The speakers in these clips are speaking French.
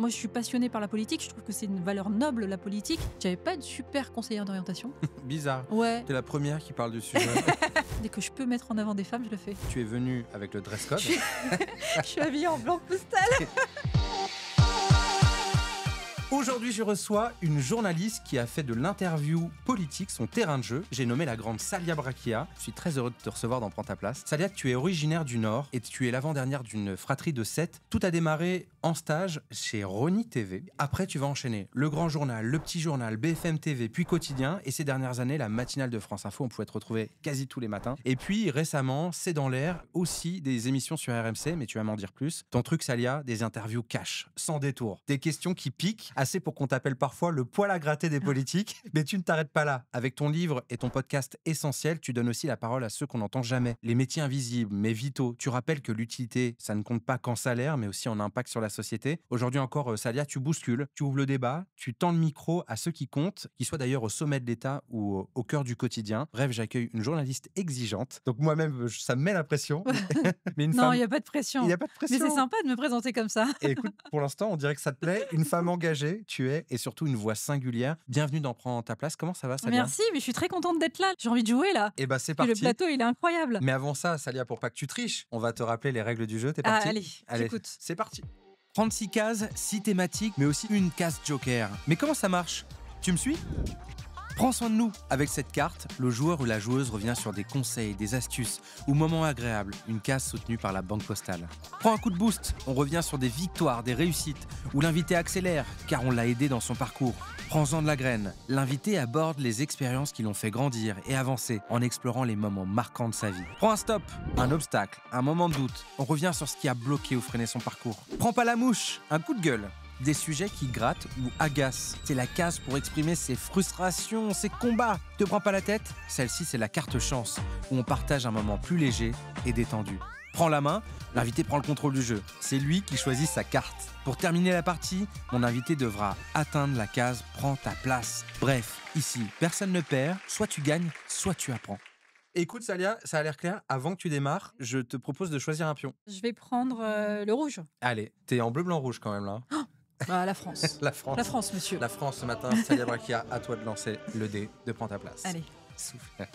Moi, je suis passionnée par la politique. Je trouve que c'est une valeur noble, la politique. J'avais pas de super conseillère d'orientation. Bizarre. Ouais. T'es la première qui parle du sujet. Dès que je peux mettre en avant des femmes, je le fais. Tu es venue avec le dress code. Je suis habillée en blanc postal. Aujourd'hui, je reçois une journaliste qui a fait de l'interview politique son terrain de jeu. J'ai nommé la grande Salia Brachia. Je suis très heureux de te recevoir dans Prends ta place. Salia, tu es originaire du Nord et tu es l'avant-dernière d'une fratrie de 7. Tout a démarré en stage chez Rony TV. Après, tu vas enchaîner le Grand Journal, le Petit Journal, BFM TV, puis Quotidien. Et ces dernières années, la matinale de France Info, on pouvait te retrouver quasi tous les matins. Et puis, récemment, c'est dans l'air aussi des émissions sur RMC, mais tu vas m'en dire plus. Ton truc, Salia, des interviews cash, sans détour. Des questions qui piquent, assez pour qu'on t'appelle parfois le poil à gratter des politiques. Mais tu ne t'arrêtes pas là. Avec ton livre et ton podcast Essentiel, tu donnes aussi la parole à ceux qu'on n'entend jamais. Les métiers invisibles, mais vitaux. Tu rappelles que l'utilité, ça ne compte pas qu'en salaire, mais aussi en impact sur la société. Aujourd'hui encore, Salia, tu bouscules, tu ouvres le débat, tu tends le micro à ceux qui comptent, qu'ils soient d'ailleurs au sommet de l'État ou au cœur du quotidien. Bref, j'accueille une journaliste exigeante. Donc moi-même, ça me met la pression. Mais une Non, femme... il n'y a pas de pression. Il n'y a pas de pression. Mais c'est sympa de me présenter comme ça. Et écoute, pour l'instant, on dirait que ça te plaît. Une femme engagée, tu es, et surtout une voix singulière. Bienvenue dans Prends ta place. Comment ça va, Salia? Merci, mais je suis très contente d'être là. J'ai envie de jouer là. Et bah c'est Et parti. le plateau, il est incroyable. Mais avant ça, Salia, pour pas que tu triches, on va te rappeler les règles du jeu. T'es parti? Allez, j'écoute. C'est parti. 36 cases, 6 thématiques, mais aussi une case joker. Mais comment ça marche? Tu me suis? Prends soin de nous. Avec cette carte, le joueur ou la joueuse revient sur des conseils, des astuces ou moments agréables, une case soutenue par la Banque Postale. Prends un coup de boost, on revient sur des victoires, des réussites, où l'invité accélère, car on l'a aidé dans son parcours. Prends-en de la graine. L'invité aborde les expériences qui l'ont fait grandir et avancer en explorant les moments marquants de sa vie. Prends un stop, un obstacle, un moment de doute. On revient sur ce qui a bloqué ou freiné son parcours. Prends pas la mouche, un coup de gueule. Des sujets qui grattent ou agacent. C'est la case pour exprimer ses frustrations, ses combats. Te prends pas la tête? Celle-ci, c'est la carte chance, où on partage un moment plus léger et détendu. Prends la main, l'invité prend le contrôle du jeu. C'est lui qui choisit sa carte. Pour terminer la partie, mon invité devra atteindre la case « Prends ta place ». Bref, ici, personne ne perd, soit tu gagnes, soit tu apprends. Écoute Salia, ça a l'air clair. Avant que tu démarres, je te propose de choisir un pion. Je vais prendre le rouge. Allez, t'es en bleu, blanc, rouge quand même là. Bah, la France. La France. La France, monsieur. La France ce matin, Salia Brachia, à toi de lancer le dé de Prends ta place. Allez. Souffle.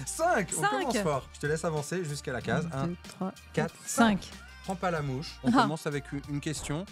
5. On commence fort. Je te laisse avancer jusqu'à la case. 1, 2, 3, 4, 5. Prends pas la mouche. On commence avec une question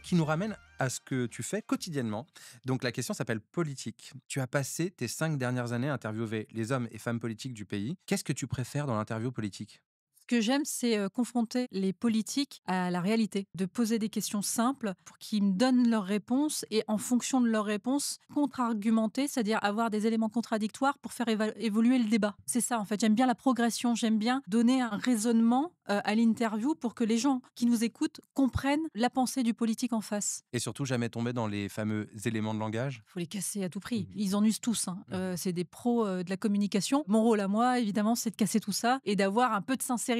qui nous ramène à ce que tu fais quotidiennement. Donc la question s'appelle politique. Tu as passé tes 5 dernières années à interviewer les hommes et femmes politiques du pays. Qu'est-ce que tu préfères dans l'interview politique ? Ce que j'aime, c'est confronter les politiques à la réalité, de poser des questions simples pour qu'ils me donnent leurs réponses et en fonction de leurs réponses, contre-argumenter, c'est-à-dire avoir des éléments contradictoires pour faire évoluer le débat. C'est ça, en fait. J'aime bien la progression, j'aime bien donner un raisonnement à l'interview pour que les gens qui nous écoutent comprennent la pensée du politique en face. Et surtout, jamais tomber dans les fameux éléments de langage. Il faut les casser à tout prix. Ils en usent tous. C'est des pros de la communication. Mon rôle à moi, évidemment, c'est de casser tout ça et d'avoir un peu de sincérité.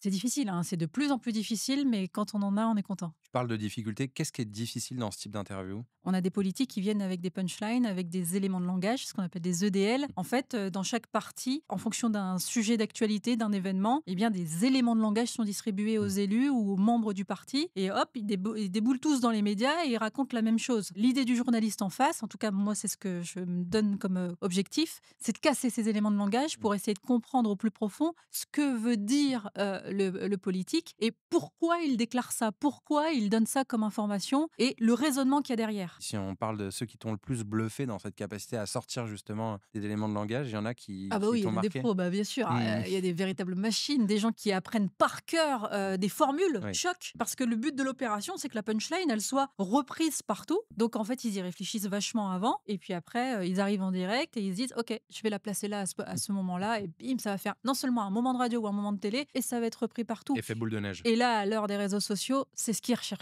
C'est difficile, c'est de plus en plus difficile, mais quand on en a, on est content. Tu parles de difficultés. Qu'est-ce qui est difficile dans ce type d'interview ? On a des politiques qui viennent avec des punchlines, avec des éléments de langage, ce qu'on appelle des EDL. En fait, dans chaque partie, en fonction d'un sujet d'actualité, d'un événement, eh bien, des éléments de langage sont distribués aux élus ou aux membres du parti. Et hop, ils déboulent tous dans les médias et ils racontent la même chose. L'idée du journaliste en face, en tout cas, moi, c'est ce que je me donne comme objectif, c'est de casser ces éléments de langage pour essayer de comprendre au plus profond ce que veut dire le politique et pourquoi il déclare ça, pourquoi il donne ça comme information et le raisonnement qu'il y a derrière. Si on parle de ceux qui t'ont le plus bluffé dans cette capacité à sortir justement des éléments de langage, il y en a qui Ah bah oui, t'ont il y a marqué. des pros, bien sûr. Il y a des véritables machines, des gens qui apprennent par cœur des formules, choc. Parce que le but de l'opération, c'est que la punchline, elle soit reprise partout. Donc en fait, ils y réfléchissent vachement avant. Et puis après, ils arrivent en direct et ils se disent, OK, je vais la placer là à ce moment-là. Et bim, ça va faire non seulement un moment de radio ou un moment de télé, et ça va être repris partout. Effet boule de neige. Et là, à l'heure des réseaux sociaux, c'est ce qui est recherché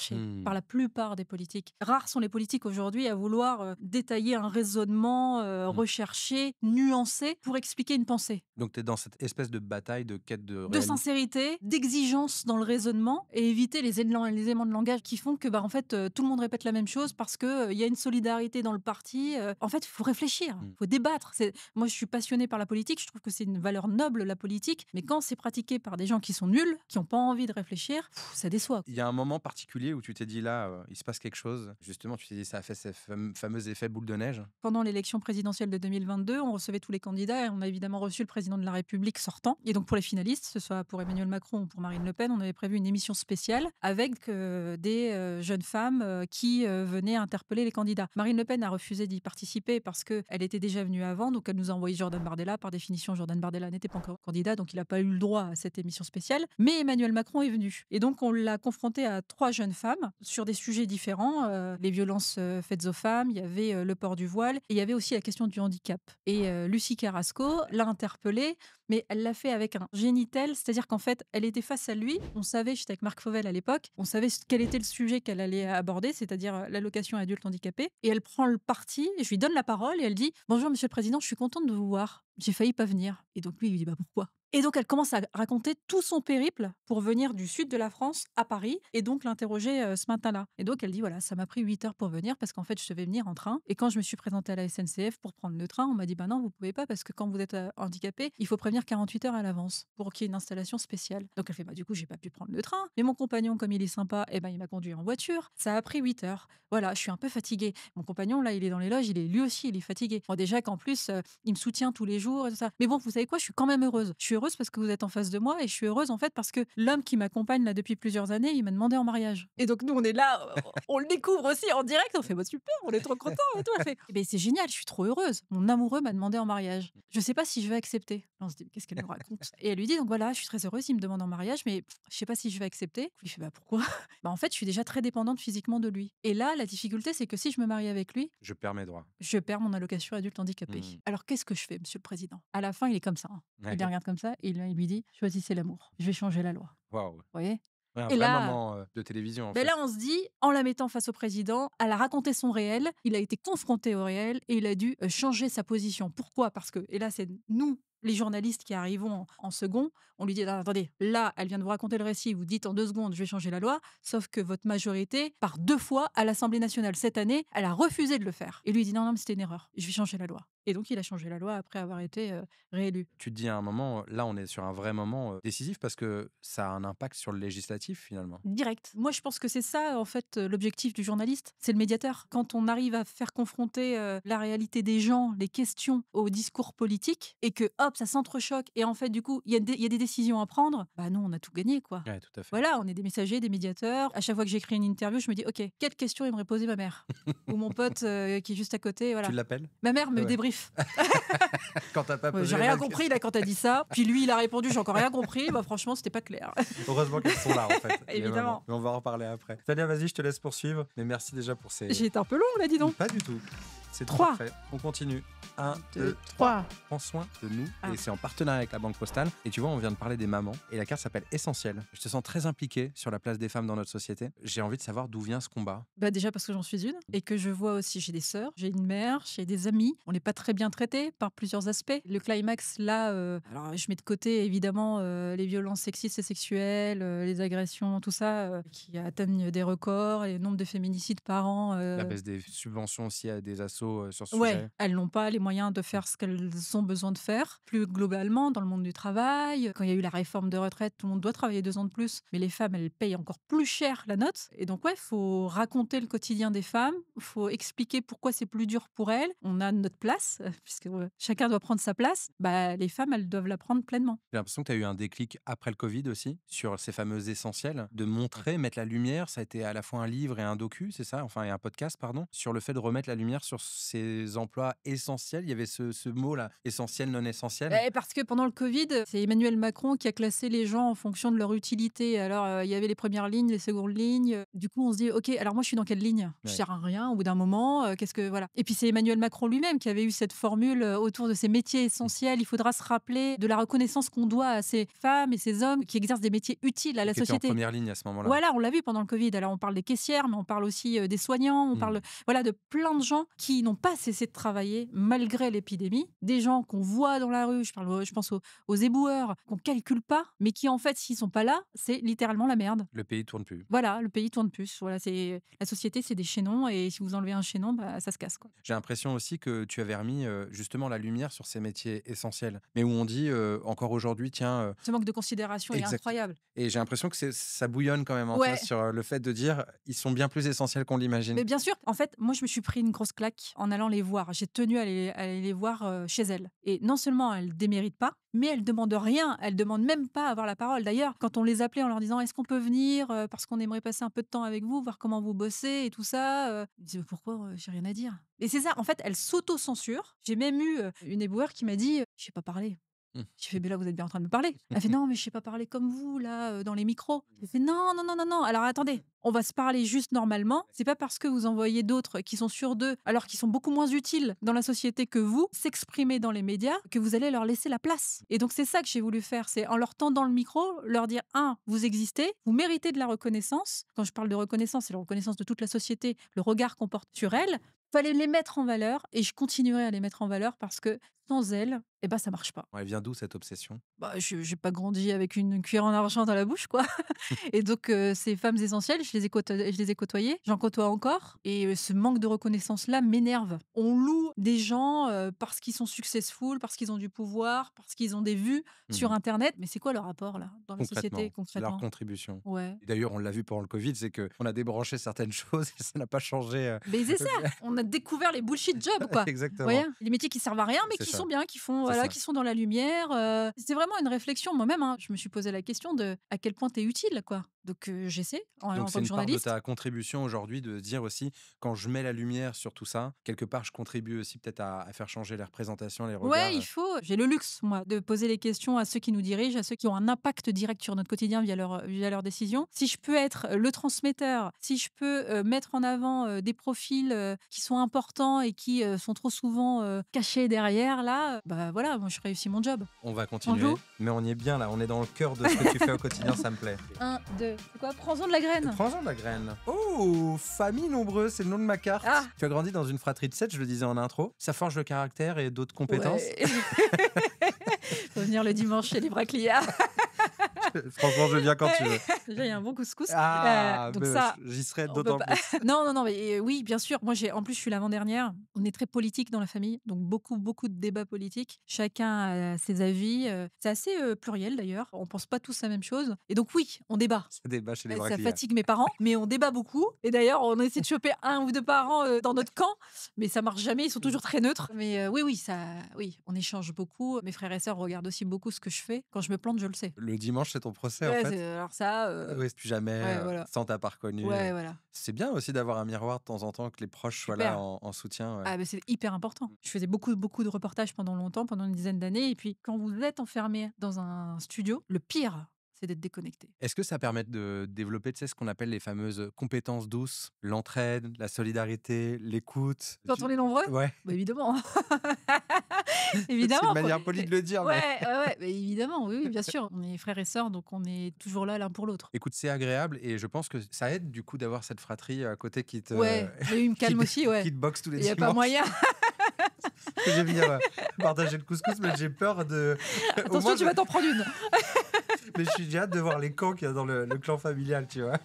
par la plupart des politiques. Rares sont les politiques aujourd'hui à vouloir détailler un raisonnement recherché, nuancé, pour expliquer une pensée. Donc tu es dans cette espèce de bataille, de quête de sincérité, d'exigence dans le raisonnement et éviter les éléments de langage qui font que en fait, tout le monde répète la même chose parce qu'il y a une solidarité dans le parti. En fait, il faut réfléchir, il faut débattre. Moi, je suis passionnée par la politique, je trouve que c'est une valeur noble, la politique, mais quand c'est pratiqué par des gens qui sont nuls, qui n'ont pas envie de réfléchir, ça déçoit. Il y a un moment particulier particulier où tu t'es dit là, il se passe quelque chose? Justement, tu t'es dit ça a fait ce fameux effet boule de neige? Pendant l'élection présidentielle de 2022, on recevait tous les candidats et on a évidemment reçu le président de la République sortant. Et donc pour les finalistes, que ce soit pour Emmanuel Macron ou pour Marine Le Pen, on avait prévu une émission spéciale avec des jeunes femmes qui venaient interpeller les candidats. Marine Le Pen a refusé d'y participer parce qu'elle était déjà venue avant, donc elle nous a envoyé Jordan Bardella. Par définition, Jordan Bardella n'était pas encore candidat, donc il n'a pas eu le droit à cette émission spéciale. Mais Emmanuel Macron est venu. Et donc on l'a confronté à 3 jeunes femmes sur des sujets différents. Les violences faites aux femmes, il y avait le port du voile, et il y avait aussi la question du handicap. Et Lucie Carrasco l'a interpellée, mais elle l'a fait avec un génie tel, c'est-à-dire qu'en fait, elle était face à lui. On savait, j'étais avec Marc Fauvel à l'époque, on savait quel était le sujet qu'elle allait aborder, c'est-à-dire l'allocation adulte handicapé. Et elle prend le parti, et je lui donne la parole, et elle dit « Bonjour, Monsieur le Président, je suis contente de vous voir. J'ai failli pas venir. » Et donc lui, il lui dit « Bah pourquoi ?» Et donc elle commence à raconter tout son périple pour venir du sud de la France à Paris, et donc l'interroger ce matin-là. Et donc elle dit « Voilà, ça m'a pris 8 heures pour venir, parce qu'en fait, je devais venir en train. Et quand je me suis présentée à la SNCF pour prendre le train, on m'a dit « Bah non, vous pouvez pas, parce que quand vous êtes handicapé, il faut prévenir 48 heures à l'avance pour qu'il y ait une installation spéciale. » Donc elle fait « Bah du coup, j'ai pas pu prendre le train. Mais mon compagnon, comme il est sympa, eh ben, il m'a conduit en voiture. Ça a pris 8 heures. Voilà, je suis un peu fatiguée. Mon compagnon, là, il est dans les loges, lui aussi, il est fatigué. Bon, déjà qu'en plus, il me soutient tous les jours et tout ça. Mais bon, vous savez quoi, je suis quand même heureuse. Je suis heureuse parce que vous êtes en face de moi, et je suis heureuse en fait parce que l'homme qui m'accompagne là depuis plusieurs années, il m'a demandé en mariage. » Et donc nous, on est là, on le découvre aussi en direct, on fait « Bah super, on est trop contents et tout. » Elle fait « Eh ben, c'est génial, je suis trop heureuse. Mon amoureux m'a demandé en mariage. Je sais pas si je vais accepter. » On se dit « Qu'est-ce qu'elle nous raconte ?» Et elle lui dit « Donc voilà, je suis très heureuse, il me demande en mariage, mais je sais pas si je vais accepter. » Il fait « Bah pourquoi ?» Bah en fait, je suis déjà très dépendante physiquement de lui. Et là, la difficulté, c'est que si je me marie avec lui, Je perds mes droits. je perds mon allocation adulte handicapé. Alors qu'est-ce que je fais, Monsieur le Président? À la fin, il est comme ça. Ouais. Il les regarde comme ça et il lui dit « Choisissez l'amour. Je vais changer la loi. » Waouh! Vous voyez? Ouais, un Et vrai là, moment, de télévision, en ben fait. là, on se dit, en la mettant face au président, elle a raconté son réel, il a été confronté au réel et il a dû changer sa position. Pourquoi? Parce que, et là, c'est nous, les journalistes qui arrivons en second, on lui dit «Ah, attendez, là, elle vient de vous raconter le récit, vous dites en 2 secondes, je vais changer la loi, sauf que votre majorité, par 2 fois à l'Assemblée nationale cette année, elle a refusé de le faire. » Et lui, il dit non, mais c'était une erreur, je vais changer la loi. Et donc, il a changé la loi après avoir été réélu. Tu te dis à un moment, là, on est sur un vrai moment décisif parce que ça a un impact sur le législatif, finalement. Direct. Moi, je pense que c'est ça, en fait, l'objectif du journaliste, c'est le médiateur. Quand on arrive à faire confronter la réalité des gens, les questions au discours politique, et que, hop, ça s'entrechoque, et en fait, du coup, il y a des décisions à prendre, bah nous, on a tout gagné, quoi. Ouais, tout à fait. Voilà, on est des messagers, des médiateurs. À chaque fois que j'écris une interview, je me dis, OK, quelle question aimerait poser ma mère? Ou mon pote qui est juste à côté, voilà. Tu l'appelles? Ma mère me Ouais. débriefe. Quand t'as pas posé J'ai les rien bonnes compris questions. là quand t'as dit ça. Puis lui, il a répondu, j'ai encore rien compris. Bah franchement, c'était pas clair. Heureusement qu'elles sont là, en fait. les Évidemment. moments. Mais on va en reparler après. Tania, vas-y, je te laisse poursuivre. Mais merci déjà pour ces... J'ai été un peu long, là, dis donc. Pas du tout. C'est 3. parfait. On continue. 1, 2, 2, 3. 3. Prends soin de nous. Ah. Et c'est en partenariat avec la Banque Postale. Et tu vois, on vient de parler des mamans. Et la carte s'appelle Essentiel. Je te sens très impliqué sur la place des femmes dans notre société. J'ai envie de savoir d'où vient ce combat. Bah déjà parce que j'en suis une et que je vois aussi, j'ai des sœurs, j'ai une mère, j'ai des amis. On n'est pas très bien traités par plusieurs aspects. Le climax, là, alors je mets de côté évidemment les violences sexistes et sexuelles, les agressions, tout ça, qui atteignent des records, et le nombre de féminicides par an. La baisse des subventions aussi à des assos sur ce Ouais, sujet. elles n'ont pas les moyens de faire ce qu'elles ont besoin de faire. Plus globalement, dans le monde du travail, quand il y a eu la réforme de retraite, tout le monde doit travailler 2 ans de plus, mais les femmes, elles payent encore plus cher la note. Et donc, ouais, faut raconter le quotidien des femmes, faut expliquer pourquoi c'est plus dur pour elles. On a notre place, puisque chacun doit prendre sa place. Bah, les femmes, elles doivent la prendre pleinement. J'ai l'impression que tu as eu un déclic après le Covid aussi, sur ces fameux essentiels, de montrer, mettre la lumière. Ça a été à la fois un livre et un docu, c'est ça? Enfin, et un podcast, pardon, sur le fait de remettre la lumière sur ces emplois essentiels. Il y avait ce mot-là, essentiel, non essentiel. Parce que pendant le Covid, c'est Emmanuel Macron qui a classé les gens en fonction de leur utilité. Alors, il y avait les premières lignes, les secondes lignes. Du coup, on se dit, OK, alors moi, je suis dans quelle ligne? Je Ouais. sers à rien au bout d'un moment. Qu'est-ce que voilà. Et puis, c'est Emmanuel Macron lui-même qui avait eu cette formule autour de ces métiers essentiels. Il faudra se rappeler de la reconnaissance qu'on doit à ces femmes et ces hommes qui exercent des métiers utiles à la Qui était en société. première ligne à ce moment-là. Voilà, on l'a vu pendant le Covid. Alors, on parle des caissières, mais on parle aussi des soignants, on parle voilà, de plein de gens qui qui n'ont pas cessé de travailler malgré l'épidémie, des gens qu'on voit dans la rue, je pense aux éboueurs, qu'on calcule pas, mais qui en fait, s'ils sont pas là, c'est littéralement la merde. Le pays tourne plus. Voilà, le pays tourne plus. Voilà, c'est la société, c'est des chaînons et si vous enlevez un chaînon, bah, ça se casse, quoi. J'ai l'impression aussi que tu avais remis justement la lumière sur ces métiers essentiels, mais où on dit encore aujourd'hui, tiens, Ce manque de considération est exact. incroyable. Et j'ai l'impression que ça bouillonne quand même en toi Ouais. sur le fait de dire, ils sont bien plus essentiels qu'on l'imagine. Mais bien sûr, en fait, moi, je me suis pris une grosse claque en allant les voir. J'ai tenu à aller les voir chez elles. Et non seulement elles ne déméritent pas, mais elles demandent rien. Elles demandent même pas à avoir la parole. D'ailleurs, quand on les appelait en leur disant est-ce qu'on peut venir parce qu'on aimerait passer un peu de temps avec vous, voir comment vous bossez et tout ça, ils disaient pourquoi j'ai rien à dire. Et c'est ça, en fait, elles s'auto-censurent. J'ai même eu une éboueur qui m'a dit je sais pas parler. Mmh. J'ai fait, mais là, vous êtes bien en train de me parler. Elle fait, non, mais je sais pas parler comme vous, là, dans les micros. J'ai fait, non, non, non, non, non. Alors, attendez, on va se parler juste normalement. C'est pas parce que vous envoyez d'autres qui sont sûrs d'eux, alors qu'ils sont beaucoup moins utiles dans la société que vous, s'exprimer dans les médias, que vous allez leur laisser la place. Et donc, c'est ça que j'ai voulu faire. C'est en leur tendant le micro, leur dire, vous existez, vous méritez de la reconnaissance. Quand je parle de reconnaissance, c'est la reconnaissance de toute la société, le regard qu'on porte sur elles. Fallait les mettre en valeur et je continuerai à les mettre en valeur parce que sans elles, eh ben, ça marche pas. Elle vient d'où cette obsession? Bah, je j'ai pas grandi avec une cuillère en argent dans la bouche, quoi. Et donc, ces femmes essentielles, je les ai côtoyées, j'en côtoie encore et ce manque de reconnaissance-là m'énerve. On loue des gens, parce qu'ils sont successful, parce qu'ils ont du pouvoir, parce qu'ils ont des vues sur Mhm. internet, mais c'est quoi leur rapport, là, dans la société, Concrètement, c'est leur concrètement? contribution. Ouais. Et d'ailleurs, on l'a vu pendant le Covid, c'est qu'on a débranché certaines choses et ça n'a pas changé. Mais c'est ça, on a découvert les bullshit jobs, quoi. Vous voyez? Exactement. Les métiers qui servent à rien, mais C'est qui ça. sont bien, qui font, C'est voilà, ça. qui sont dans la lumière. C'est vraiment une réflexion moi-même, hein. Je me suis posé la question de à quel point tu es utile, quoi. Donc j'essaie en Donc c'est tant que une part de journaliste. ta contribution aujourd'hui de dire aussi, quand je mets la lumière sur tout ça, quelque part, je contribue aussi peut-être à faire changer les représentations, les Ouais, regards. il faut. J'ai le luxe, moi, de poser les questions à ceux qui nous dirigent, à ceux qui ont un impact direct sur notre quotidien via leurs décisions. Si je peux être le transmetteur, si je peux mettre en avant des profils qui sont importants et qui sont trop souvent cachés derrière, là, bah voilà, moi je réussis mon job. On va On continuer, joue mais on y est bien là, on est dans le cœur de ce que tu fais au quotidien, ça me plaît. 1, 2, c'est quoi? Prends-en de la graine. Prends-en de la graine. Oh, famille nombreuse, c'est le nom de ma carte. Ah. Tu as grandi dans une fratrie de 7, je le disais en intro. Ça forge le caractère et d'autres compétences. Ouais. Faut venir le dimanche chez les Braclias. Franchement, je viens quand tu veux. Déjà, il y a un bon couscous. Donc mais ça, j'y serais on peut d'autant pas. plus. Non, non, non, mais oui, bien sûr. Moi, en plus, je suis l'avant-dernière. On est très politique dans la famille, donc beaucoup, beaucoup de débats politiques. Chacun a ses avis. C'est assez pluriel d'ailleurs. On pense pas tous la même chose. Et donc oui, on débat. Ça débat chez les Ça Braclias. fatigue mes parents, mais on débat beaucoup. Et d'ailleurs, on essaie de choper un ou deux parents dans notre camp, mais ça marche jamais. Ils sont toujours très neutres. Mais oui, oui, on échange beaucoup. Mes frères et sœurs regardent aussi beaucoup ce que je fais. Quand je me plante, je le sais. Le dimanche, c'est ton procès Ouais, en fait. alors ça. Oui, plus jamais, Ouais, voilà. sans t'as pas reconnu. Ouais, voilà. C'est bien aussi d'avoir un miroir de temps en temps, que les proches soient là Super. en soutien. Ouais. Ah, mais c'est hyper important. Je faisais beaucoup, beaucoup de reportages pendant longtemps, pendant une dizaine d'années. Et puis, quand vous êtes enfermé dans un studio, le pire, c'est d'être déconnecté. Est-ce que ça permet de développer, tu sais, ce qu'on appelle les fameuses compétences douces, l'entraide, la solidarité, l'écoute? Quand on est nombreux, Ouais. bah, évidemment. C'est Évidemment. une manière polie de le dire, mais... Ouais, bah, évidemment, oui, bien sûr. On est frères et sœurs, donc on est toujours là l'un pour l'autre. Écoute, c'est agréable et je pense que ça aide du coup d'avoir cette fratrie à côté qui te... Ouais, mais il me calme aussi, ouais. Qui te boxe tous les Il n'y a dimanches. pas moyen. Que je vais venir partager le couscous, mais j'ai peur de... Au Attention, moins, tu vas t'en prendre une. Mais j'ai hâte de voir les camps qu'il y a dans le clan familial, tu vois.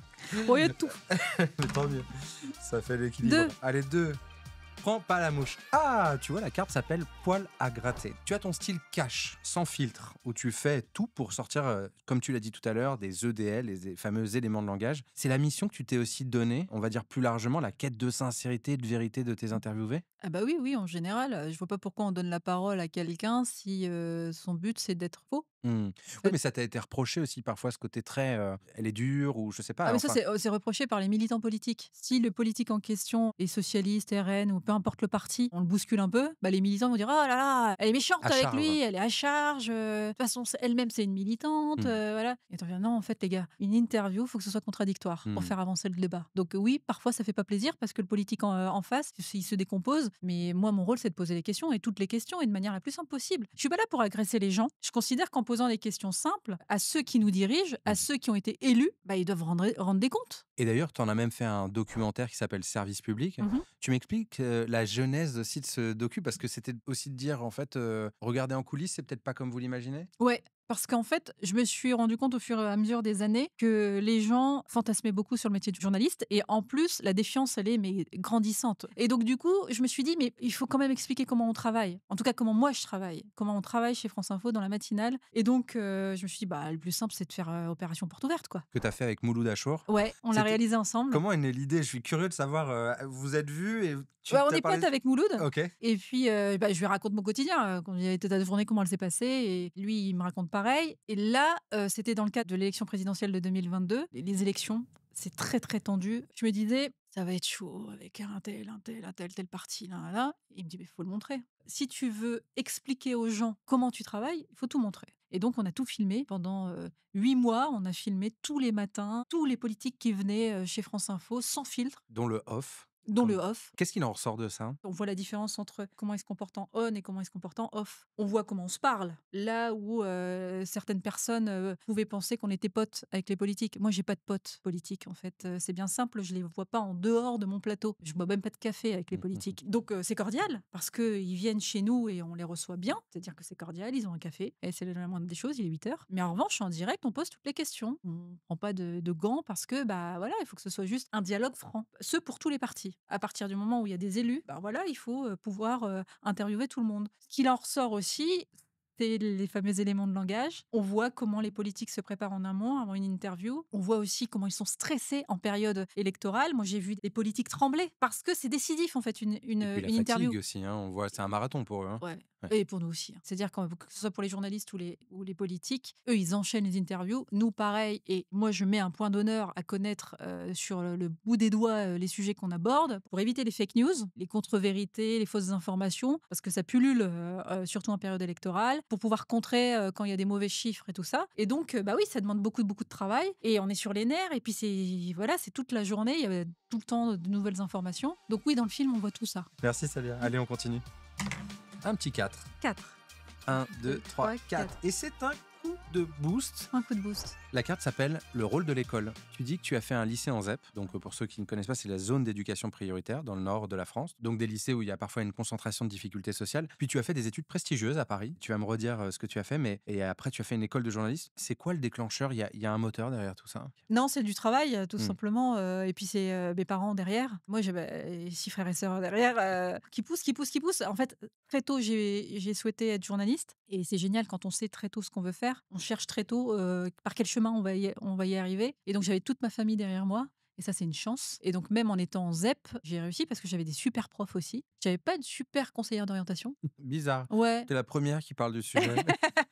Bon, il y a de tout. Mais tant mieux. Ça fait l'équilibre. 2. Allez, 2. Prends pas la mouche. Ah, tu vois, la carte s'appelle poil à gratter. Tu as ton style cash, sans filtre, où tu fais tout pour sortir, comme tu l'as dit tout à l'heure, des EDL, les fameux éléments de langage. C'est la mission que tu t'es aussi donnée, on va dire plus largement, la quête de sincérité et de vérité de tes interviewés. Ah bah oui, en général, je vois pas pourquoi on donne la parole à quelqu'un si son but c'est d'être faux. Oui, fait. mais ça t'a été reproché aussi parfois, ce côté très... elle est dure, ou je sais pas. Ah mais ça enfin, c'est reproché par les militants politiques. Si le politique en question est socialiste, RN ou peu importe le parti, on le bouscule un peu, bah les militants vont dire: «Oh là là, elle est méchante À avec charge. lui, elle est à charge, de toute façon elle-même c'est une militante, voilà». Et tu dis: «Non en fait les gars, une interview, faut que ce soit contradictoire pour faire avancer le débat». Donc oui, parfois ça fait pas plaisir parce que le politique en face, il se décompose, mais moi mon rôle c'est de poser les questions et toutes les questions et de manière la plus simple possible. Je suis pas là pour agresser les gens. Je considère qu'en posant des questions simples à ceux qui nous dirigent, à Mmh. ceux qui ont été élus, bah, ils doivent rendre des comptes. Et d'ailleurs, tu en as même fait un documentaire qui s'appelle Service public. Mmh. Tu m'expliques, la genèse aussi de ce docu? Parce que c'était aussi de dire, en fait, regarder en coulisses, c'est peut-être pas comme vous l'imaginez? Ouais, parce qu'en fait, je me suis rendu compte au fur et à mesure des années que les gens fantasmaient beaucoup sur le métier de journaliste et en plus, la défiance, elle est mais grandissante. Et donc du coup, je me suis dit: «Mais il faut quand même expliquer comment on travaille. En tout cas, comment moi je travaille, comment on travaille chez France Info dans la matinale». Et donc je me suis dit: «Bah, le plus simple, c'est de faire, opération porte ouverte, quoi». Que tu as fait avec Mouloud Achour. Ouais, on l'a C'était réalisé ensemble. comment est née l'idée? Je suis curieux de savoir, vous vous êtes vus et Ouais, tu on tu est parlé potes avec Mouloud OK. et puis, bah, je lui raconte mon quotidien, quand il y a été ta journée, comment elle s'est passée et lui, il me raconte pareil et là, c'était dans le cadre de l'élection présidentielle de 2022. Les élections, c'est très, très tendu. Je me disais: «Ça va être chaud avec un tel, un tel, un tel, tel parti, là, là». Il me dit: «Mais il faut le montrer. Si tu veux expliquer aux gens comment tu travailles, il faut tout montrer». Et donc on a tout filmé pendant, 8 mois. On a filmé tous les matins, tous les politiques qui venaient, chez France Info sans filtre, Dont le off. dont le Comme off. qu'est-ce qu'il en ressort de ça? On voit la différence entre comment ils se comportent en on et comment ils se comportent en off. On voit comment on se parle. Là où certaines personnes pouvaient penser qu'on était potes avec les politiques. Moi, j'ai pas de potes politiques, en fait. C'est bien simple, je les vois pas en dehors de mon plateau. Je bois même pas de café avec les Mmh mh. politiques. Donc, c'est cordial parce qu'ils viennent chez nous et on les reçoit bien. C'est-à-dire que c'est cordial, ils ont un café et c'est la moindre des choses, il est 8 heures. Mais en revanche, en direct, on pose toutes les questions. On prend pas de gants parce que, bah voilà, il faut que ce soit juste un dialogue franc. Ce pour tous les partis. À partir du moment où il y a des élus, bah voilà, il faut pouvoir interviewer tout le monde. Ce qu'il en ressort aussi, c'est les fameux éléments de langage. On voit comment les politiques se préparent en amont avant une interview. On voit aussi comment ils sont stressés en période électorale. Moi, j'ai vu des politiques trembler parce que c'est décisif, en fait, Et puis la une interview. fatigue aussi, hein, on voit c'est un marathon pour eux, hein. Ouais. Ouais. Et pour nous aussi, hein. C'est-à-dire que ce soit pour les journalistes ou les politiques, eux, ils enchaînent les interviews. Nous, pareil. Et moi, je mets un point d'honneur à connaître sur le bout des doigts les sujets qu'on aborde pour éviter les fake news, les contre-vérités, les fausses informations, parce que ça pullule, surtout en période électorale, pour pouvoir contrer quand il y a des mauvais chiffres et tout ça. Et donc, bah oui, ça demande beaucoup, beaucoup de travail. Et on est sur les nerfs. Et puis, voilà, c'est toute la journée. Il y a tout le temps de nouvelles informations. Donc oui, dans le film, on voit tout ça. Merci Salia. Allez, on continue. Un petit 4. 4. 1, 2, 3, 3, 4. Et c'est un coup de boost. Un coup de boost. La carte s'appelle le rôle de l'école. Tu dis que tu as fait un lycée en ZEP. Donc, pour ceux qui ne connaissent pas, c'est la zone d'éducation prioritaire dans le nord de la France. Donc, des lycées où il y a parfois une concentration de difficultés sociales. Puis, tu as fait des études prestigieuses à Paris. Tu vas me redire ce que tu as fait. Et après, tu as fait une école de journaliste. C'est quoi le déclencheur? Il y a un moteur derrière tout ça? Non, c'est du travail, tout Hmm. simplement, et puis c'est, mes parents derrière. Moi, j'ai, 6 frères et sœurs derrière, qui poussent, qui poussent, qui poussent. En fait, très tôt, j'ai souhaité être journaliste et c'est génial quand on sait très tôt ce qu'on veut faire. On cherche très tôt, par quel chemin on va y arriver et donc j'avais toute ma famille derrière moi et ça, c'est une chance et donc même en étant en ZEP, j'ai réussi parce que j'avais des super profs aussi. J'avais pas de super conseillère d'orientation. Bizarre. Ouais, T'es la première qui parle du sujet.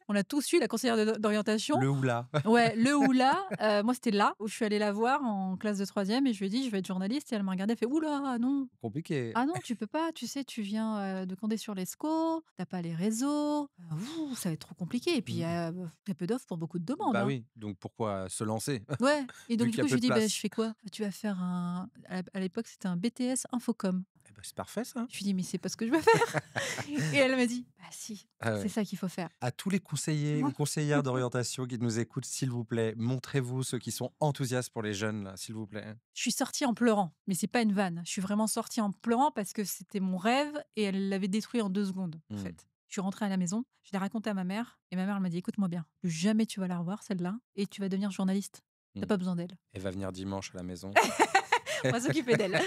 on a tous eu la conseillère d'orientation. Le oula. Ouais, le ou la, moi, c'était là où je suis allée la voir en classe de troisième et je lui ai dit: «Je vais être journaliste» et elle m'a regardée, elle fait: «Ouh là, non! Compliqué. Ah non, tu peux pas, tu sais, tu viens, de Condé-sur-Lescaut, tu pas les réseaux, ça va être trop compliqué» et puis il y a, très peu d'offres pour beaucoup de demandes, Bah hein. oui, donc pourquoi se lancer? Ouais et donc Vu du qu'il y a coup, je peu lui de dis: «Beh, place. je fais quoi?» «Tu vas faire un» à l'époque, c'était un BTS Infocom. Eh ben, c'est parfait ça. Je lui dis: «Mais c'est pas ce que je veux faire» et elle m'a dit: «Bah si, Ah c'est ouais. ça qu'il faut faire». À tous les conseillers ou conseillères d'orientation qui nous écoutent, s'il vous plaît, montrez-vous ceux qui sont enthousiastes pour les jeunes, là, s'il vous plaît. Je suis sortie en pleurant, mais c'est pas une vanne. Je suis vraiment sortie en pleurant parce que c'était mon rêve et elle l'avait détruit en 2 secondes, en Hmm. fait. Je suis rentrée à la maison, je l'ai raconté à ma mère et ma mère elle m'a dit: «Écoute-moi bien, plus jamais tu vas la revoir celle-là et tu vas devenir journaliste. T'as Hmm. pas besoin d'elle. Elle va venir dimanche à la maison. On va s'occuper d'elle».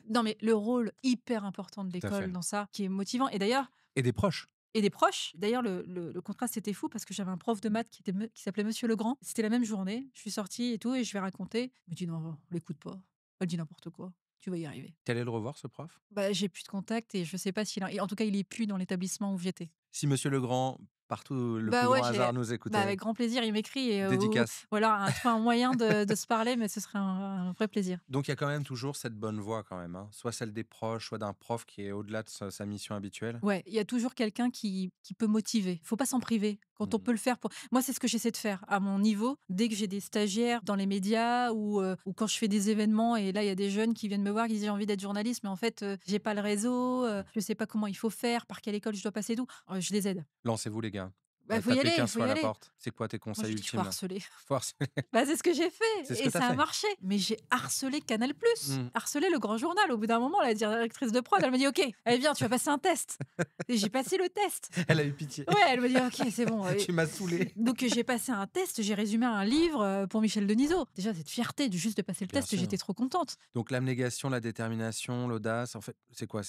Non mais le rôle hyper important de Tout à fait. l'école dans ça, qui est motivant et d'ailleurs Et des proches. et des proches. D'ailleurs le contraste était fou parce que j'avais un prof de maths qui s'appelait Monsieur Legrand. C'était la même journée, je suis sortie et tout et je vais raconter. Il me dit: «Non, on l'écoute pas. Elle dit n'importe quoi. Tu vas y arriver». T'es allé le revoir, ce prof? Bah, j'ai plus de contact et je sais pas s'il a et en tout cas, il est plus dans l'établissement où j'étais. Si Monsieur Legrand, partout le plus Bah, ouais, grand hasard, nous bah, écoutait. avec grand plaisir, il m'écrit et Dédicace. voilà, trouver un moyen de se parler, mais ce serait un vrai plaisir. Donc il y a quand même toujours cette bonne voie quand même, hein. Soit celle des proches, soit d'un prof qui est au-delà de sa mission habituelle. Ouais, il y a toujours quelqu'un qui peut motiver. Faut pas s'en priver. Quand on Mhm. peut le faire pour moi, c'est ce que j'essaie de faire à mon niveau. Dès que j'ai des stagiaires dans les médias ou quand je fais des événements et là, il y a des jeunes qui viennent me voir, qui disent: «J'ai envie d'être journaliste, mais en fait, j'ai pas le réseau, je sais pas comment il faut faire, par quelle école je dois passer et tout». Je les aide. Lancez-vous les gars. Bah, faut y taper aller, 15 faut fois y à la aller. porte. C'est quoi tes Moi, conseils je dis qu'il faut ultimes là? harceler. Faut harceler. Bah, c'est ce que j'ai fait C'est ce que et tu as ça a fait. marché. Mais j'ai harcelé Canal+, Mmh. harcelé Le Grand Journal. Au bout d'un moment, la directrice de prod, elle me dit: «OK, allez viens, tu vas passer un test» et j'ai passé le test. Elle a eu pitié. Ouais, elle me dit: «OK, c'est bon». Tu m'as saoulée. Donc j'ai passé un test, j'ai résumé un livre, pour Michel Denisot. Déjà cette fierté de juste de passer le Bien test, sûr. j'étais trop contente. Donc l'abnégation, la détermination, l'audace, en fait, c'est quoi?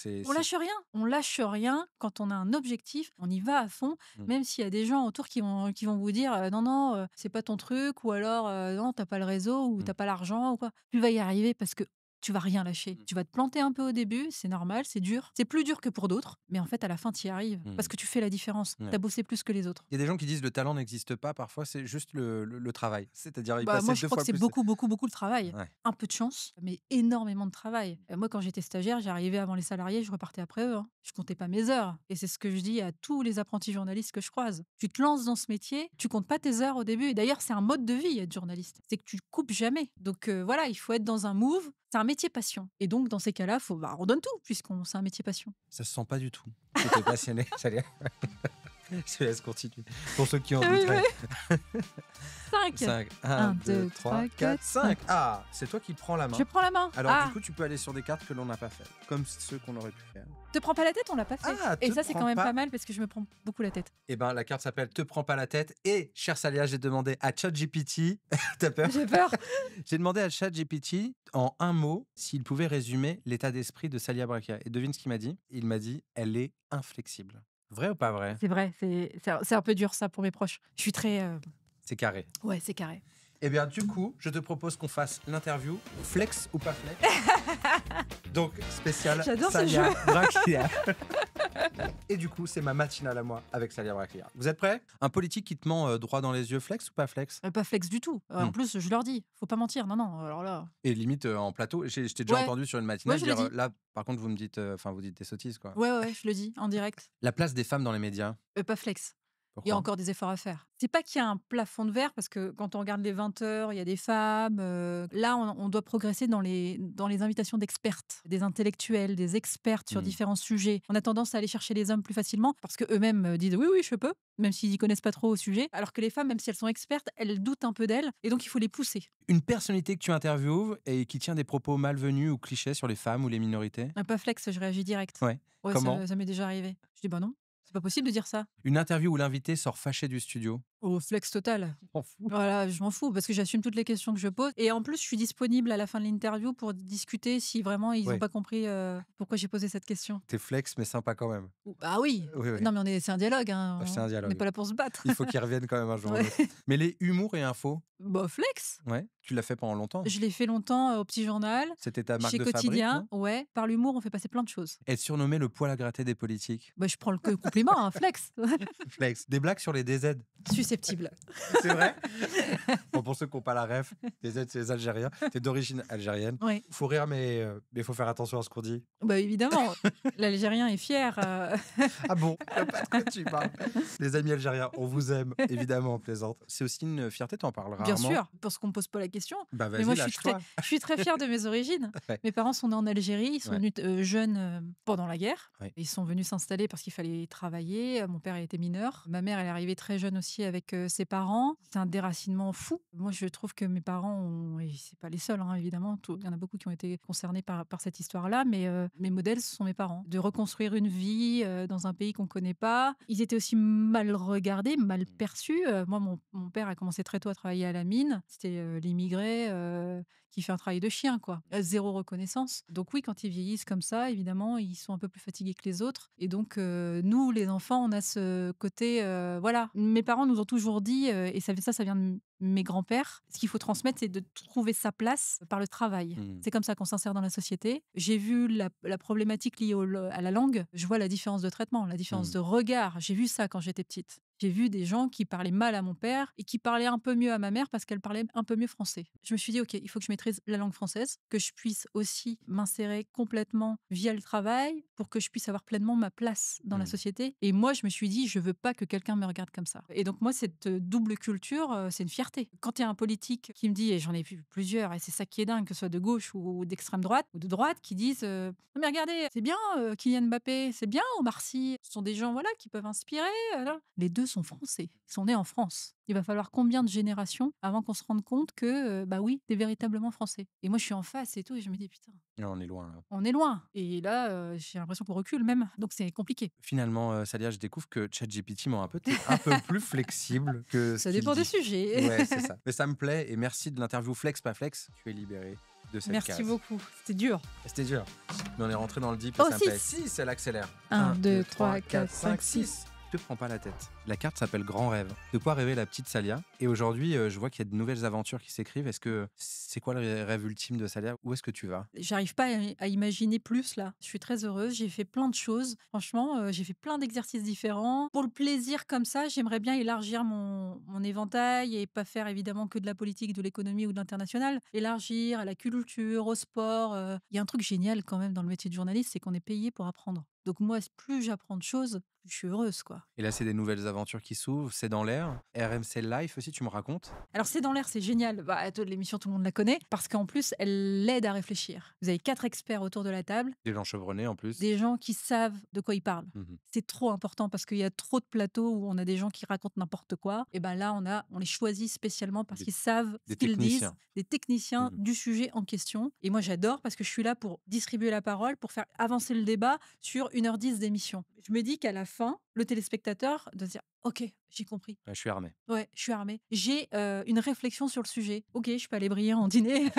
On lâche rien quand on a un objectif, on y va à fond, Mmh. même s'il y a des gens autour qui vont vous dire, «Non, non, c'est pas ton truc» ou alors, «Non, t'as pas le réseau» ou Mmh. «Tu pas l'argent» ou quoi. Tu vas y arriver parce que tu vas rien lâcher. Mmh. Tu vas te planter un peu au début, c'est normal, c'est dur. C'est plus dur que pour d'autres, mais en fait, à la fin, tu y arrives parce Mmh. que tu fais la différence. Ouais. Tu as bossé plus que les autres. Il y a des gens qui disent: «Le talent n'existe pas», parfois c'est juste le travail. C'est-à-dire y Bah, passer moi, je 2 crois que fois c'est plus. beaucoup, beaucoup, beaucoup de travail. Ouais. Un peu de chance, mais énormément de travail. Moi, quand j'étais stagiaire, j'arrivais avant les salariés, je repartais après eux, hein. Je comptais pas mes heures. Et c'est ce que je dis à tous les apprentis journalistes que je croise. Tu te lances dans ce métier, tu comptes pas tes heures au début. Et d'ailleurs, c'est un mode de vie, être journaliste. C'est que tu coupes jamais. Donc voilà, il faut être dans un move. C'est un métier passion. Et donc, dans ces cas-là, on donne tout, c'est un métier passion. Ça se sent pas du tout. Tu étais passionné. Ça allait. Je te laisse continuer. Pour ceux qui en Ah oui, douteraient. 5. 5, 1, Un, 2, deux, 3, trois, 4, quatre, 5. Ah, c'est toi qui prends la main. Je prends la main. Alors du coup, tu peux aller sur des cartes que l'on n'a pas faites, comme ceux qu'on aurait pu faire. Te prends pas la tête, on l'a pas fait. Ah, et te ça, c'est prends quand même pas- pas mal parce que je me prends beaucoup la tête. Eh ben, la carte s'appelle Te prends pas la tête. Et, cher Salia, j'ai demandé à ChatGPT, t'as peur? J'ai peur. J'ai demandé à ChatGPT, en un mot, s'il pouvait résumer l'état d'esprit de Salia Brakia. Et devine ce qu'il m'a dit? Il m'a dit, elle est inflexible. Vrai ou pas vrai? C'est vrai, c'est un peu dur ça pour mes proches. Je suis très... C'est carré. Ouais, c'est carré. Eh bien, du coup, je te propose qu'on fasse l'interview flex ou pas flex. Donc, spécial J'adore ce Salia jeu. Brakia. Et du coup, c'est ma matinale à moi avec Salia Brakia. Vous êtes prêts? Un politique qui te ment droit dans les yeux, flex ou pas flex? Pas flex du tout. En Hmm. plus, je leur dis, faut pas mentir. Non, non, alors là... Et limite en plateau, je t'ai déjà Ouais. entendu sur une matinale Ouais, je le dire dis. là, par contre, vous me dites, vous dites des sottises quoi. Ouais, ouais, je le dis, en direct. La place des femmes dans les médias. Pas flex. Il y Pourquoi? a encore des efforts à faire. C'est pas qu'il y a un plafond de verre, parce que quand on regarde les 20 heures, il y a des femmes. Là, on doit progresser dans les invitations d'expertes, des intellectuels, des expertes sur différents sujets. On a tendance à aller chercher les hommes plus facilement, parce qu'eux-mêmes disent oui, oui, je peux, même s'ils n'y connaissent pas trop au sujet. Alors que les femmes, même si elles sont expertes, elles doutent un peu d'elles, et donc il faut les pousser. Une personnalité que tu interviewes et qui tient des propos malvenus ou clichés sur les femmes ou les minorités. Pas flex, je réagis direct. Ouais. Ouais, Comment? ça m'est déjà arrivé. Je dis bah non, c'est pas possible de dire ça. Une interview où l'invité sort fâché du studio. Oh, flex total. M'en fous. Voilà, je m'en fous parce que j'assume toutes les questions que je pose. Et en plus, je suis disponible à la fin de l'interview pour discuter si vraiment ils n'ont Ouais. pas compris pourquoi j'ai posé cette question. T'es flex mais sympa quand même. Bah oui. Oui, oui. Non, mais c'est un dialogue. Hein. C'est un dialogue. On n'est pas là pour se battre. Il faut qu'ils reviennent quand même un jour ou Ouais. l'autre. Mais les humours et infos, Bah, flex. ouais, tu l'as fait pendant longtemps. Je l'ai fait longtemps au Petit Journal, C'était ta marque chez de fabrique, Quotidien. non? Ouais, par l'humour, on fait passer plein de choses. Être surnommé le poil à gratter des politiques. Bah, je prends le compliment, hein, flex. Flex. Des blagues sur les DZ. Susceptible. C'est vrai? Bon, pour ceux qui n'ont pas la ref, DZ, c'est les Algériens. T'es d'origine algérienne. Ouais. Faut rire, mais faut faire attention à ce qu'on dit. Bah, évidemment. L'Algérien est fier. Ah bon? Je sais pas de quoi tu parles. Les amis algériens, on vous aime, évidemment, on plaisante. C'est aussi une fierté, t'en parles rarement. Bien sûr, parce qu'on me pose pas la question. Bah Mais vas-y, moi, lâche-toi. je suis très fière de mes origines. Ouais. Mes parents sont nés en Algérie. Ils sont Ouais. venus jeunes pendant la guerre. Ouais. Ils sont venus s'installer parce qu'il fallait travailler. Mon père était mineur. Ma mère, elle est arrivée très jeune aussi avec ses parents. C'est un déracinement fou. Moi, je trouve que mes parents, et c'est pas les seuls, hein, évidemment. Il y en a beaucoup qui ont été concernés par cette histoire-là. Mais mes modèles, ce sont mes parents. De reconstruire une vie dans un pays qu'on connaît pas. Ils étaient aussi mal regardés, mal perçus. Moi, mon père a commencé très tôt à travailler à la mine. C'était l'immigré qui fait un travail de chien, quoi. Zéro reconnaissance. Donc oui, quand ils vieillissent comme ça, évidemment, ils sont un peu plus fatigués que les autres. Et donc, nous, les enfants, on a ce côté... voilà. Mes parents nous ont toujours dit, et ça vient de mes grands-pères, ce qu'il faut transmettre, c'est de trouver sa place par le travail. C'est comme ça qu'on s'insère dans la société. J'ai vu la problématique liée à la langue. Je vois la différence de traitement, la différence de regard. J'ai vu ça quand j'étais petite. J'ai vu des gens qui parlaient mal à mon père et qui parlaient un peu mieux à ma mère parce qu'elle parlait un peu mieux français. Je me suis dit, OK, il faut que je maîtrise la langue française, que je puisse aussi m'insérer complètement via le travail pour que je puisse avoir pleinement ma place dans la société. Et moi, je me suis dit, je veux pas que quelqu'un me regarde comme ça. Et donc, moi, cette double culture, c'est une fierté. Quand il y a un politique qui me dit, et j'en ai vu plusieurs, et c'est ça qui est dingue, que ce soit de gauche ou d'extrême droite, ou de droite, qui disent, non mais regardez, c'est bien Kylian Mbappé, c'est bien Omar Sy, ce sont des gens voilà, qui peuvent inspirer. Là. Les deux sont français, ils sont nés en France. Il va falloir combien de générations avant qu'on se rende compte que, bah oui, tu es véritablement français? Et moi, je suis en face et tout, et je me dis: «Putain, Non, on est loin là. on est loin». Et là, j'ai l'impression qu'on recule même, donc c'est compliqué. Finalement, Salia, je découvre que ChatGPT m'en un peu plus flexible que ce Ça qu'il dépend des dit. sujets. Ouais, c'est ça. Mais ça me plaît et merci de l'interview Flex pas Flex. Tu es libéré de cette Merci case. beaucoup, c'était dur. C'était dur. Mais on est rentré dans le deep et Oh, ça me plaît. 6. 6, elle accélère. 1, 2, 3, 4, 5, 6. Te prends pas la tête. La carte s'appelle Grand Rêve. De quoi rêver la petite Salia. Et aujourd'hui, je vois qu'il y a de nouvelles aventures qui s'écrivent. Est-ce que c'est quoi le rêve ultime de Salia? Où est-ce que tu vas? J'arrive pas à imaginer plus là. Je suis très heureuse, j'ai fait plein de choses. Franchement, j'ai fait plein d'exercices différents. Pour le plaisir comme ça, j'aimerais bien élargir mon éventail et pas faire évidemment que de la politique, de l'économie ou de l'international. Élargir à la culture, au sport. Il y a un truc génial quand même dans le métier de journaliste, c'est qu'on est payé pour apprendre. Donc moi, plus j'apprends de choses, plus je suis heureuse, quoi. Et là, c'est des nouvelles aventures qui s'ouvrent. C'est dans l'air. RMC Life aussi, tu me racontes? Alors, c'est dans l'air, c'est génial. Bah, l'émission, tout le monde la connaît, parce qu'en plus, elle l'aide à réfléchir. Vous avez 4 experts autour de la table, Des gens chevronnés en plus. des gens qui savent de quoi ils parlent. Mhm. C'est trop important parce qu'il y a trop de plateaux où on a des gens qui racontent n'importe quoi. Et ben là, on les choisit spécialement parce Des- qu'ils savent ce des qu'ils disent, techniciens. des techniciens Mhm. du sujet en question. Et moi, j'adore parce que je suis là pour distribuer la parole, pour faire avancer le débat sur 1h10 d'émission. Je me dis qu'à la fin, le téléspectateur doit se dire OK, j'ai compris. Ouais, je suis armé. Ouais, je suis armée. J'ai une réflexion sur le sujet. OK, je peux aller briller en dîner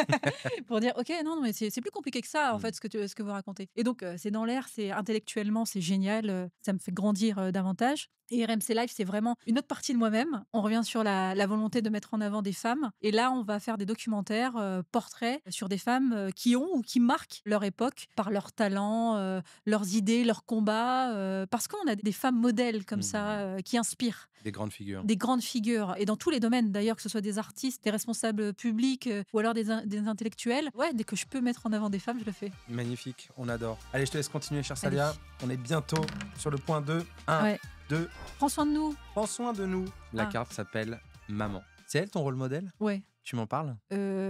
pour dire OK, non, mais c'est plus compliqué que ça, en fait, ce que vous racontez. Et donc, c'est dans l'air, c'est intellectuellement, c'est génial, ça me fait grandir davantage. Et RMC Live, c'est vraiment une autre partie de moi-même. On revient sur la volonté de mettre en avant des femmes. Et là, on va faire des documentaires, portraits sur des femmes qui ont ou qui marquent leur époque par leur talent, leurs idées, leurs combats. Parce qu'on a des femmes modèles comme ça qui inspirent. Des grandes figures. Des grandes figures, et dans tous les domaines d'ailleurs, que ce soit des artistes, des responsables publics ou alors des intellectuels. Ouais, dès que je peux mettre en avant des femmes, je le fais. Magnifique, on adore. Allez, je te laisse continuer, chère Allez. Salia. On est bientôt sur le point 2. 1, Ouais. 2, Prends soin de nous. prends soin de nous. La Ah. carte s'appelle Maman. C'est elle ton rôle modèle? Ouais. Tu m'en parles?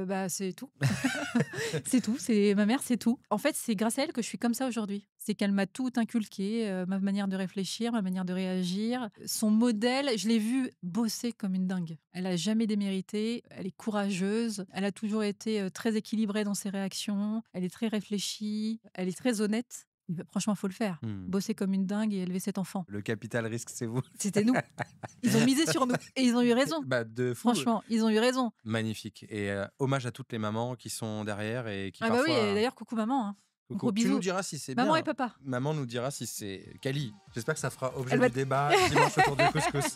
Bah, c'est tout. C'est tout. C'est ma mère, c'est tout. En fait, c'est grâce à elle que je suis comme ça aujourd'hui. C'est qu'elle m'a tout inculqué, ma manière de réfléchir, ma manière de réagir. Son modèle, je l'ai vue bosser comme une dingue. Elle a jamais démérité. Elle est courageuse. Elle a toujours été très équilibrée dans ses réactions. Elle est très réfléchie. Elle est très honnête. Franchement, faut le faire. Bosser comme une dingue et élever cet enfant. Le capital risque, c'est vous. C'était nous. Ils ont misé sur nous. Et ils ont eu raison. Bah, de fou. Franchement, ils ont eu raison. Magnifique. Et hommage à toutes les mamans qui sont derrière et qui Ah bah parfois... oui, et d'ailleurs, coucou maman. Hein. Coucou. Gros Tu bisous. nous diras si c'est Maman bien. et papa. Maman nous dira si c'est Kali. J'espère que ça fera objet Elle va du débat dimanche autour du couscous.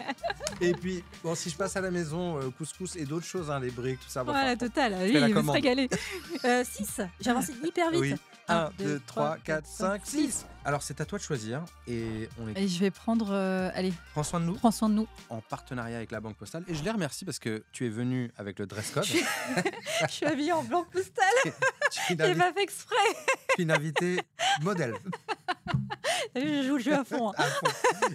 Et puis, bon, si je passe à la maison, couscous et d'autres choses, hein, les briques, tout ça. Bon, Ouais, la enfin, totale. fais Oui, la il va se commande. régaler. 6. J'ai avancé hyper vite. Oui. 1, 2, 3, 4, 5, 6. Alors, c'est à toi de choisir. Et on est... Et je vais prendre. Allez, Prends soin de nous prends soin de nous. en partenariat avec la Banque Postale. Et je les remercie parce que tu es venu avec le dress code. Je suis habillée en blanc postal. Tu es une J'ai invi- pas fait exprès. une invitée modèle. T'as vu, je joue le jeu à fond. Hein. À fond.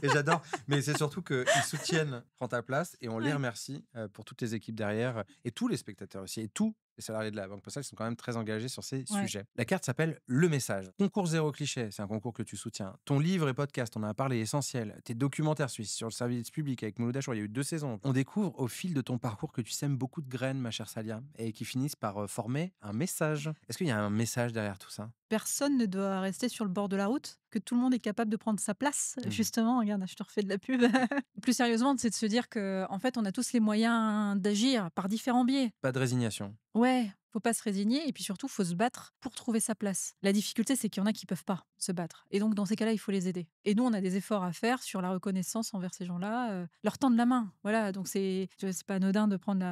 Et j'adore. Mais c'est surtout qu'ils soutiennent Prends ta place et on les Ouais. remercie pour toutes les équipes derrière et tous les spectateurs aussi et tous les salariés de la Banque Postale sont quand même très engagés sur ces Ouais. sujets. La carte s'appelle Le Message. Concours zéro cliché, c'est un concours que tu soutiens. Ton livre et podcast, on en a parlé, essentiel. Tes documentaires suisses sur le service public avec Mouloud Achour, il y a eu 2 saisons. On découvre au fil de ton parcours que tu sèmes beaucoup de graines, ma chère Salia, et qui finissent par former un message. Est-ce qu'il y a un message derrière tout ça? Personne ne doit rester sur le bord de la route, que tout le monde est capable de prendre sa place. Justement, regarde, je te refais de la pub. Plus sérieusement, c'est de se dire que, en fait, on a tous les moyens d'agir par différents biais. Pas de résignation. Ouais, faut pas se résigner et puis surtout, faut se battre pour trouver sa place. La difficulté, c'est qu'il y en a qui peuvent pas se battre. Et donc, dans ces cas-là, il faut les aider. Et nous, on a des efforts à faire sur la reconnaissance envers ces gens-là, leur tendre la main. Voilà, donc c'est pas anodin de prendre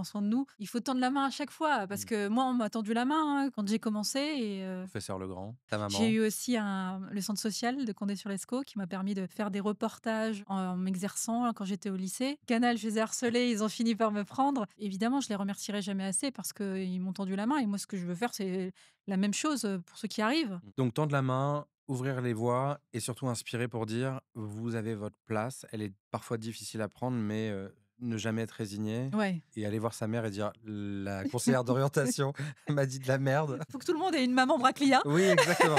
soin de nous. Il faut tendre la main à chaque fois parce que moi, on m'a tendu la main hein, quand j'ai commencé. Et Professeur Legrand, ta maman. j'ai eu aussi le centre social de Condé-sur-Lescaut qui m'a permis de faire des reportages en m'exerçant quand j'étais au lycée. Canal, je les ai harcelés, ils ont fini par me prendre. Évidemment, je les remercierai jamais assez parce qu'ils m'ont tendu la main. Et moi, ce que je veux faire, c'est la même chose pour ceux qui arrivent. Donc, tendre la main, ouvrir les voies et surtout inspirer pour dire vous avez votre place. Elle est parfois difficile à prendre, mais ne jamais être résigné Ouais. et aller voir sa mère et dire la conseillère d'orientation m'a dit de la merde. Faut que tout le monde ait une maman Braclia. Oui, exactement.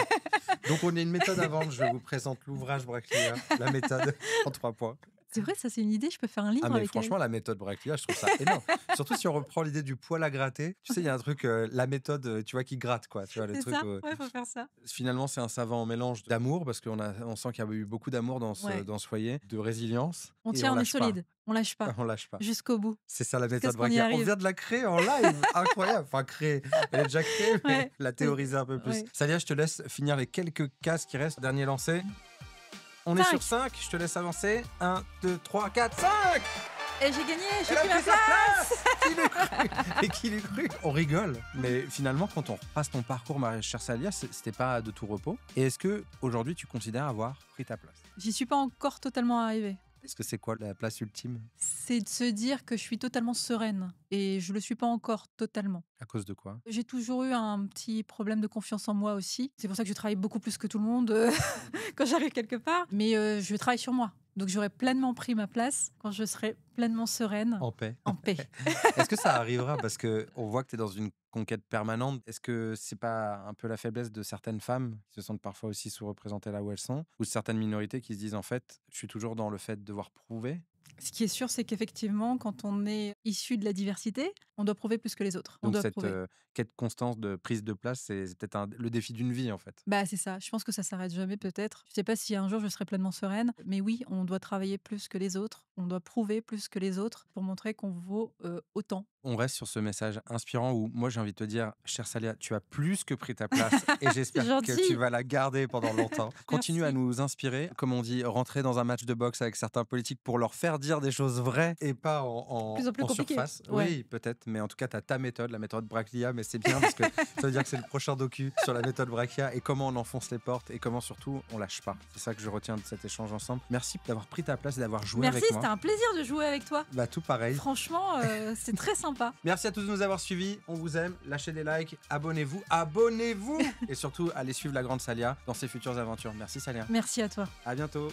Donc, on a une méthode à vendre. Je vous présente l'ouvrage Braclia, la méthode en 3 points. C'est vrai, ça c'est une idée, je peux faire un livre Ah mais avec elle. franchement, la méthode Braclia, je trouve ça énorme. Surtout si on reprend l'idée du poil à gratter. Tu sais, il y a un truc, la méthode, tu vois, qui gratte, quoi. Tu vois, le C'est truc. ça? Ouais, faut faire ça. Finalement, c'est un savant mélange d'amour, parce on sent qu'il y a eu beaucoup d'amour Ouais. dans ce foyer, de résilience. On Et tient, on on est lâche pas. solide, on lâche pas, On lâche pas. jusqu'au bout. C'est ça la Jusqu'à méthode ce qu'on y Braclia. On arrive. vient de la créer en live. Incroyable. Enfin, créer. Elle est déjà créée, mais Ouais. la théoriser un peu plus. Ouais. Salia, je te laisse finir les quelques cases qui restent. Dernier lancé. On est 5. sur 5. Je te laisse avancer. 1, 2, 3, 4, 5. Et j'ai gagné, j'ai Elle a pris ma pris sa place. place. Qui l'eût cru? Et qui l'eût cru? On rigole. Mais finalement, quand on repasse ton parcours, ma chère Salia, c'était pas de tout repos. Et est-ce que aujourd'hui, tu considères avoir pris ta place? J'y suis pas encore totalement arrivée. Est-ce que c'est quoi la place ultime? C'est de se dire que je suis totalement sereine et je le suis pas encore totalement. À cause de quoi? J'ai toujours eu un petit problème de confiance en moi aussi. C'est pour ça que je travaille beaucoup plus que tout le monde quand j'arrive quelque part. Mais je travaille sur moi. Donc j'aurai pleinement pris ma place quand je serai pleinement sereine, En paix. en paix. Est-ce que ça arrivera? Parce qu'on voit que tu es dans une conquête permanente. Est-ce que c'est pas un peu la faiblesse de certaines femmes qui se sentent parfois aussi sous-représentées là où elles sont? Ou de certaines minorités qui se disent en fait, je suis toujours dans le fait de devoir prouver? Ce qui est sûr, c'est qu'effectivement, quand on est issu de la diversité, on doit prouver plus que les autres. On Donc doit cette prouver. quête constante de prise de place, c'est peut-être le défi d'une vie en fait. Bah, c'est ça. Je pense que ça s'arrête jamais peut-être. Je sais pas si un jour je serai pleinement sereine, mais oui, on doit travailler plus que les autres. On doit prouver plus que les autres pour montrer qu'on vaut autant. On reste sur ce message inspirant où moi j'ai envie de te dire, chère Salia, tu as plus que pris ta place et j'espère que Gentil. tu vas la garder pendant longtemps. Continue à Merci. nous inspirer, comme on dit, rentrer dans un match de boxe avec certains politiques pour leur faire dire des choses vraies et pas Plus en plus compliqué. surface. Ouais. Oui, peut-être, mais en tout cas, tu as ta méthode, la méthode Braclia, mais c'est bien parce que ça veut dire que c'est le prochain docu sur la méthode Braclia et comment on enfonce les portes et comment surtout on lâche pas. C'est ça que je retiens de cet échange ensemble. Merci d'avoir pris ta place et d'avoir joué Merci, avec c'était moi. un plaisir de jouer avec toi. Bah, tout pareil. Franchement, c'est très sympa. Merci à tous de nous avoir suivis, on vous aime, lâchez des likes, abonnez-vous et surtout allez suivre la grande Salia dans ses futures aventures. Merci Salia, Merci à toi. à bientôt.